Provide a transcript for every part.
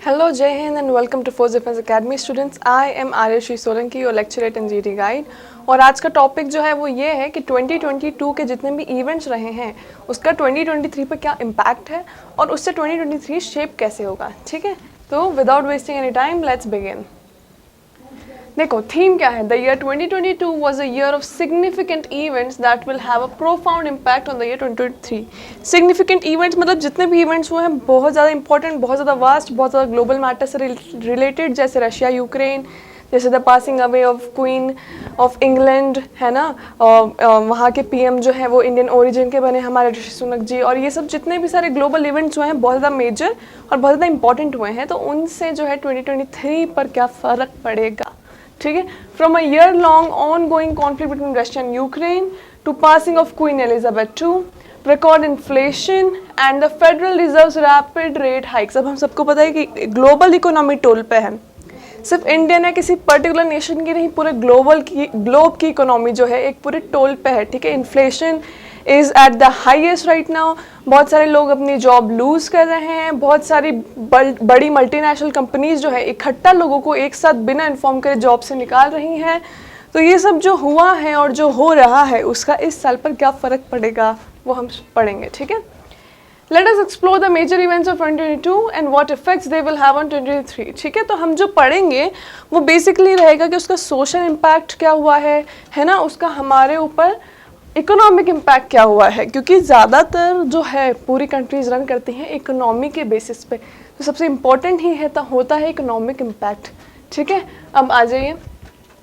Hello, Jai Hind and welcome to Force Defense Academy students. I am Aryashri Solanki, your lecturer at NGT Guide. और आज का topic जो है वो ये है कि 2022 के जितने भी इवेंट्स रहे हैं उसका 2023 पर क्या इम्पैक्ट है और उससे 2023 शेप कैसे होगा. ठीक है, तो without wasting any time let's begin. देखो थीम क्या है. The year 2022 was a year of significant events that will have a profound impact on the year 2023. Significant events मतलब जितने भी इवेंट्स हुए हैं बहुत ज़्यादा इंपॉर्टेंट, बहुत ज़्यादा वास्ट, बहुत ज़्यादा ग्लोबल मैटर से रिलेटेड, जैसे रशिया यूक्रेन, जैसे the passing away of queen of England है ना, वहाँ के पीएम जो है वो इंडियन ओरिजिन के बने हमारे ऋषि सुनक जी. और ये सब जितने भी सारे ग्लोबल इवेंट्स हुए हैं बहुत ज़्यादा मेजर और बहुत ज़्यादा इंपॉर्टेंट हुए हैं, तो उनसे जो है 2023 पर क्या फ़र्क पड़ेगा. ठीक है, from a year long ongoing conflict between Russia and Ukraine to passing of Queen Elizabeth II, record inflation and the federal reserves rapid rate hikes. अब हम सबको पता है कि ग्लोबल इकोनॉमी टोल पे है. सिर्फ इंडियन है किसी पर्टिकुलर नेशन की नहीं, पूरे ग्लोब की इकोनॉमी जो है एक पूरे टोल पे है. ठीक है, inflation is at the highest right now. बहुत सारे लोग अपनी जॉब लूज़ कर रहे हैं. बहुत सारी बड़ी मल्टीनेशनल कंपनीज जो है इकट्ठा लोगों को एक साथ बिना इन्फॉर्म करे जॉब से निकाल रही हैं. तो ये सब जो हुआ है और जो हो रहा है उसका इस साल पर क्या फ़र्क पड़ेगा वो हम पढ़ेंगे. ठीक है, Let us explore the major events of 2022 and what effects they will have on 2023. ठीक है, तो हम जो पढ़ेंगे वो बेसिकली रहेगा कि उसका सोशल इम्पैक्ट क्या हुआ है ना, उसका हमारे ऊपर इकोनॉमिक इम्पैक्ट क्या हुआ है, क्योंकि ज़्यादातर जो है पूरी कंट्रीज रन करती हैं इकोनॉमी के बेसिस पे, तो सबसे इम्पॉर्टेंट ही है होता है इकोनॉमिक इम्पैक्ट. ठीक है, अब आ जाइए.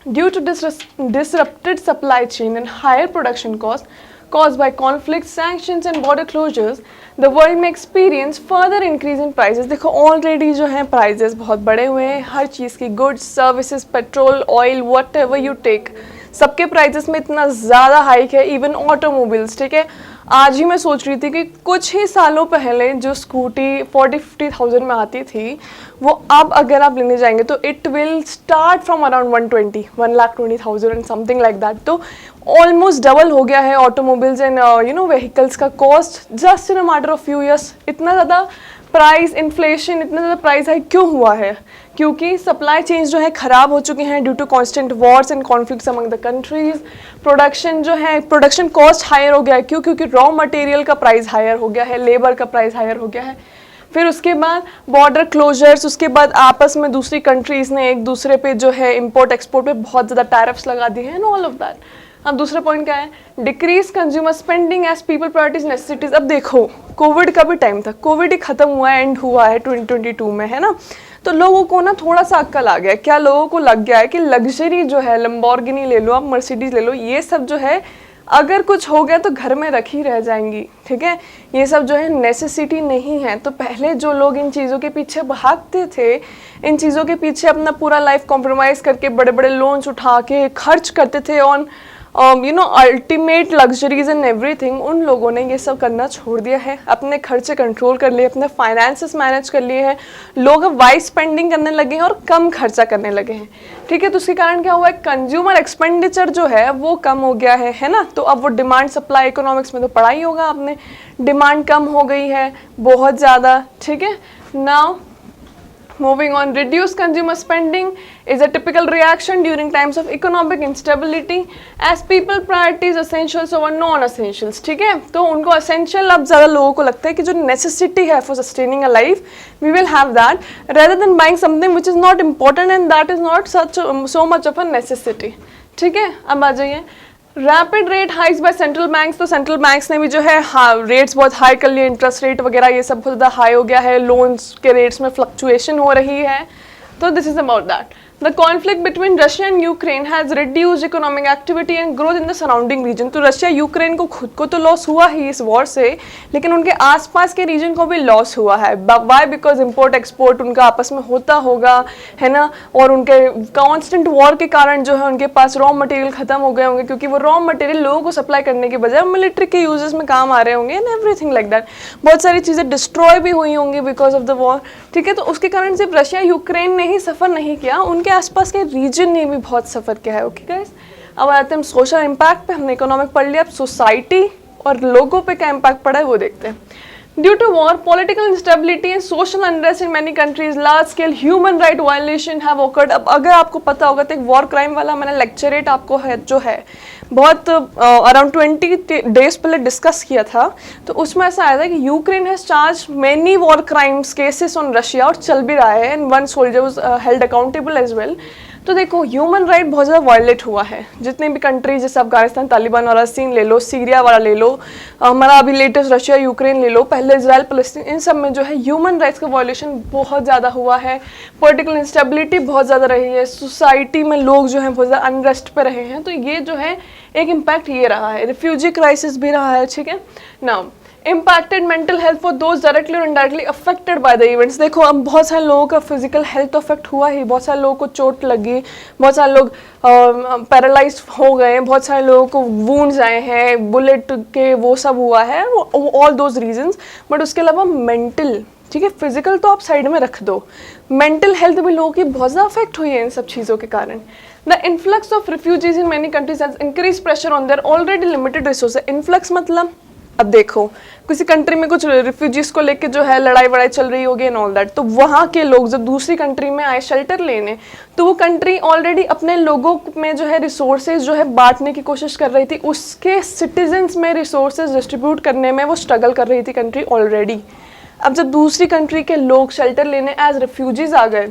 Due to disrupted supply chain and higher production cost caused by conflicts, sanctions and border closures, the world may experience further increase in prices. देखो ऑलरेडी जो है प्राइजेस बहुत बड़े हुए हैं हर चीज़ की, goods, services, petrol, oil, whatever you take, सबके प्राइजेस में इतना ज़्यादा हाइक है. Even automobiles. ठीक है, आज ही मैं सोच रही थी कि कुछ ही सालों पहले जो स्कूटी 40-50,000 में आती थी वो अब अगर आप लेने जाएंगे तो it will start from around 1,20,000 and something like that. तो ऑलमोस्ट डबल हो गया है ऑटोमोबाइल्स एंड व्हीकल्स का cost just in a matter of few years. इतना ज़्यादा प्राइस इन्फ्लेशन, इतना ज़्यादा प्राइस हाइक क्यों हुआ है? क्योंकि सप्लाई चेन्स जो है ख़राब हो चुके हैं due to constant wars and conflicts among the countries. Production जो है, प्रोडक्शन कॉस्ट हायर हो गया है. क्यों? क्योंकि रॉ मटेरियल का प्राइस हायर हो गया है, लेबर का प्राइस हायर हो गया है. फिर उसके बाद बॉर्डर क्लोजर्स, उसके बाद आपस में दूसरी कंट्रीज़ ने एक दूसरे पे जो है इम्पोर्ट एक्सपोर्ट पे बहुत ज़्यादा टैरिफ्स लगा दिए हैं, ऑल ऑफ दैट. अब दूसरा पॉइंट क्या है? Decrease consumer spending as people priorities necessities. अब देखो कोविड का भी टाइम था, कोविड ही खत्म हुआ है, एंड हुआ है 2022 में, है ना. तो लोगों को ना थोड़ा सा अक्ल आ गया. क्या लोगों को लग गया है कि लग्जरी जो है, लंबोर्गिनी ले लो आप, मर्सिडीज ले लो, ये सब जो है अगर कुछ हो गया तो घर में रखी रह जाएंगी. ठीक है, ये सब जो है नेसेसिटी नहीं है. तो पहले जो लोग इन चीज़ों के पीछे भागते थे, इन चीज़ों के पीछे अपना पूरा लाइफ कॉम्प्रोमाइज़ करके बड़े बड़े लोन्स उठा के खर्च करते थे on ultimate luxuries and everything, उन लोगों ने ये सब करना छोड़ दिया है. अपने खर्चे कंट्रोल कर लिए, अपने फाइनेंसेस मैनेज कर लिए हैं. लोग अब वाइज स्पेंडिंग करने लगे हैं और कम खर्चा करने लगे हैं. ठीक है, तो उसके कारण क्या हुआ है? कंज्यूमर एक्सपेंडिचर जो है वो कम हो गया है ना. तो अब वो डिमांड सप्लाई इकोनॉमिक्स में तो पढ़ा ही होगा आपने. डिमांड कम हो गई है बहुत ज़्यादा. ठीक है, now moving on, reduced consumer spending is a typical reaction during times of economic instability as people prioritize essentials over non-essentials. ठीक है, तो उनको essential अब ज़्यादा लोगों को लगता है कि जो necessity है for sustaining a life, we will have that rather than buying something which is not important and that is not so much of a necessity. ठीक है, अब आ जाइए. Rapid rate hikes by central banks. तो central banks ने भी जो है रेट्स बहुत हाई कर लिए, इंटरेस्ट रेट वगैरह ये सब बहुत ज़्यादा हाई हो गया है. लोन्स के रेट्स में फ्लक्चुएशन हो रही है. तो this is about that. The conflict between Russia and Ukraine has reduced economic activity and growth in the surrounding region. तो रशिया यूक्रेन को खुद को तो लॉस हुआ ही इस वॉर से, लेकिन उनके आसपास के रीजन को भी लॉस हुआ है. वाई? बिकॉज इम्पोर्ट एक्सपोर्ट उनका आपस में होता होगा, है ना. और उनके कॉन्स्टेंट वॉर के कारण जो है उनके पास रॉ मटेरियल खत्म हो गए होंगे, क्योंकि वो रॉ मटेरियल लोगों को सप्लाई करने के बजाय मिलिट्री के यूजेस में काम आ रहे होंगे एंड एवरीथिंग लाइक दैट. बहुत सारी चीज़ें डिस्ट्रॉय भी हुई होंगी बिकॉज ऑफ द वॉर. ठीक है, तो उसके कारण सिर्फ रशिया यूक्रेन ने ही सफ़र नहीं किया, उनके आसपास के रीजन ने भी बहुत सफ़र किया है. ओके गाइस, अब आते हैं हम सोशल इम्पैक्ट पे. हमने इकोनॉमिक पढ़ लिया, अब सोसाइटी और लोगों पे क्या इम्पैक्ट पड़ा है वो देखते हैं. Due to war, political instability and social unrest in many countries, large-scale human right violation have occurred. अब अगर आपको पता होगा तो एक वॉर क्राइम वाला मैंने लेक्चरेट आपको है जो है बहुत अराउंड 20 डेज पहले डिस्कस किया था, तो उसमें ऐसा आया था कि Ukraine has charge many war crimes cases on Russia और चल भी रहा है, and one soldier was held accountable as well. तो देखो ह्यूमन राइट बहुत ज़्यादा वायलेट हुआ है जितने भी कंट्री, जैसे अफगानिस्तान तालिबान वाला सीन ले लो, सीरिया वाला ले लो, हमारा अभी लेटेस्ट रशिया यूक्रेन ले लो, पहले इजराइल फलस्तीन, इन सब में जो है ह्यूमन राइट्स का वायलेशन बहुत ज़्यादा हुआ है। पॉलिटिकल इंस्टेबिलिटी बहुत ज़्यादा रही है, सोसाइटी में लोग जो हैं बहुत ज़्यादा अनरेस्ट पे रहे हैं, तो ये जो है एक इम्पैक्ट ये रहा है। रिफ्यूजी क्राइसिस भी रहा है, ठीक है ना। Impacted mental health for those directly और indirectly affected by the events. देखो अब बहुत सारे लोगों का फिजिकल हेल्थ अफेक्ट हुआ ही, बहुत सारे लोगों को चोट लगी, बहुत सारे लोग पैरालाइज हो गए, बहुत सारे लोगों को वूंड्स आए हैं, बुलेट के वो सब हुआ है, ऑल दोज रीजंस। बट उसके अलावा मेंटल, ठीक है, फिजिकल तो आप साइड में रख दो, मेंटल हेल्थ भी लोगों की बहुत ज़्यादा अफेक्ट हुई है इन सब चीज़ों के कारण। The influx of refugees in many countries has increase pressure on their already limited resources. Influx मतलब अब देखो किसी कंट्री में कुछ रिफ्यूजीज को लेके जो है लड़ाई वड़ाई चल रही होगी एंड ऑल दैट, तो वहाँ के लोग जब दूसरी कंट्री में आए शेल्टर लेने, तो वो कंट्री ऑलरेडी अपने लोगों में जो है रिसोर्सेज जो है बांटने की कोशिश कर रही थी, उसके सिटीजन्स में रिसोर्सेज डिस्ट्रीब्यूट करने में वो स्ट्रगल कर रही थी कंट्री ऑलरेडी। अब जब दूसरी कंट्री के लोग शेल्टर लेने एज रिफ्यूजीज आ गए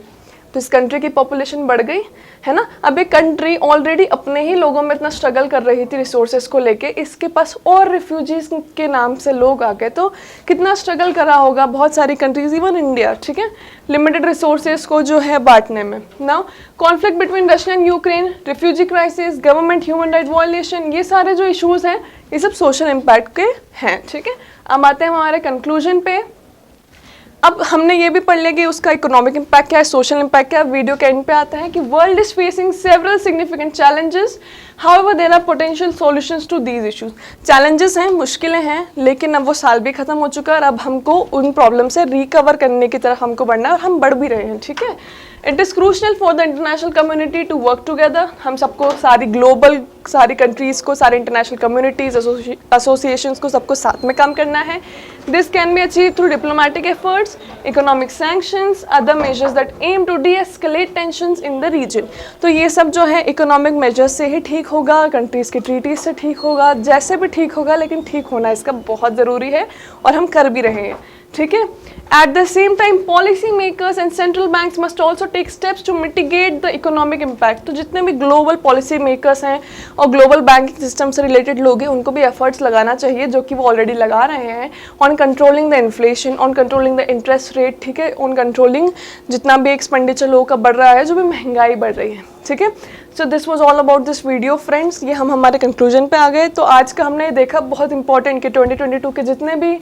तो इस कंट्री की पॉपुलेशन बढ़ गई, है ना। अब एक कंट्री ऑलरेडी अपने ही लोगों में इतना स्ट्रगल कर रही थी रिसोर्सेज को लेके, इसके पास और रिफ्यूजीज के नाम से लोग आ गए, तो कितना स्ट्रगल करा होगा बहुत सारी कंट्रीज, इवन इंडिया, ठीक है, लिमिटेड रिसोर्सेज को जो है बांटने में। Now conflict between Russia and Ukraine, refugee crisis, government human right violation, ये सारे जो इशूज़ हैं ये सब सोशल इम्पैक्ट के हैं, ठीक है। अब आते हैं हमारे कंक्लूजन पे। अब हमने ये भी पढ़ लिया कि उसका इकोनॉमिक इम्पैक्ट क्या है, सोशल इम्पैक्ट क्या है। वीडियो के एंड पे आता है कि world is facing several significant challenges, however there are potential solutions to these issues. Challenges हैं, मुश्किलें हैं, लेकिन अब वो साल भी खत्म हो चुका है और अब हमको उन प्रॉब्लम से रिकवर करने की तरफ हमको बढ़ना है और हम बढ़ भी रहे हैं, ठीक है। It is crucial for the international community to work together. हम सबको, सारी ग्लोबल, सारी कंट्रीज़ को, सारी इंटरनेशनल कम्युनिटीज़, एसोसिएशंस को, सबको साथ में काम करना है। This can be achieve through diplomatic efforts, economic sanctions, other measures that aim to de-escalate tensions in the region. तो ये सब जो है इकोनॉमिक मेजर्स से ही ठीक होगा, कंट्रीज़ की ट्रीटीज से ठीक होगा, जैसे भी ठीक होगा, लेकिन ठीक होना इसका बहुत ज़रूरी है और हम कर भी रहे हैं, ठीक है। At the same time, policy makers and central banks must also take steps to mitigate the economic impact. तो जितने भी global policy makers हैं और global banking system से related लोग हैं, उनको भी efforts लगाना चाहिए, जो कि वो already लगा रहे हैं, on controlling the inflation, on controlling the interest rate, ठीक है, on controlling जितना भी expenditure लोगों का बढ़ रहा है, जो भी महंगाई बढ़ रही है, ठीक है। So this was all about this video, friends. ये हम हमारे conclusion पे आ गए। तो आज का हमने देखा बहुत important कि 2022 के जितने भी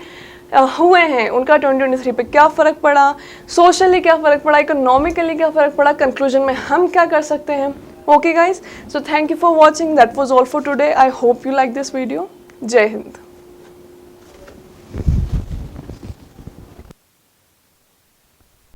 हुए हैं उनका 2023 पे क्या फ़र्क पड़ा, सोशली क्या फ़र्क पड़ा, इकोनॉमिकली क्या फ़र्क पड़ा, कंक्लूजन में हम क्या कर सकते हैं। Okay guys, so thank you for watching, that was all for today. I hope you like this video. जय हिंद।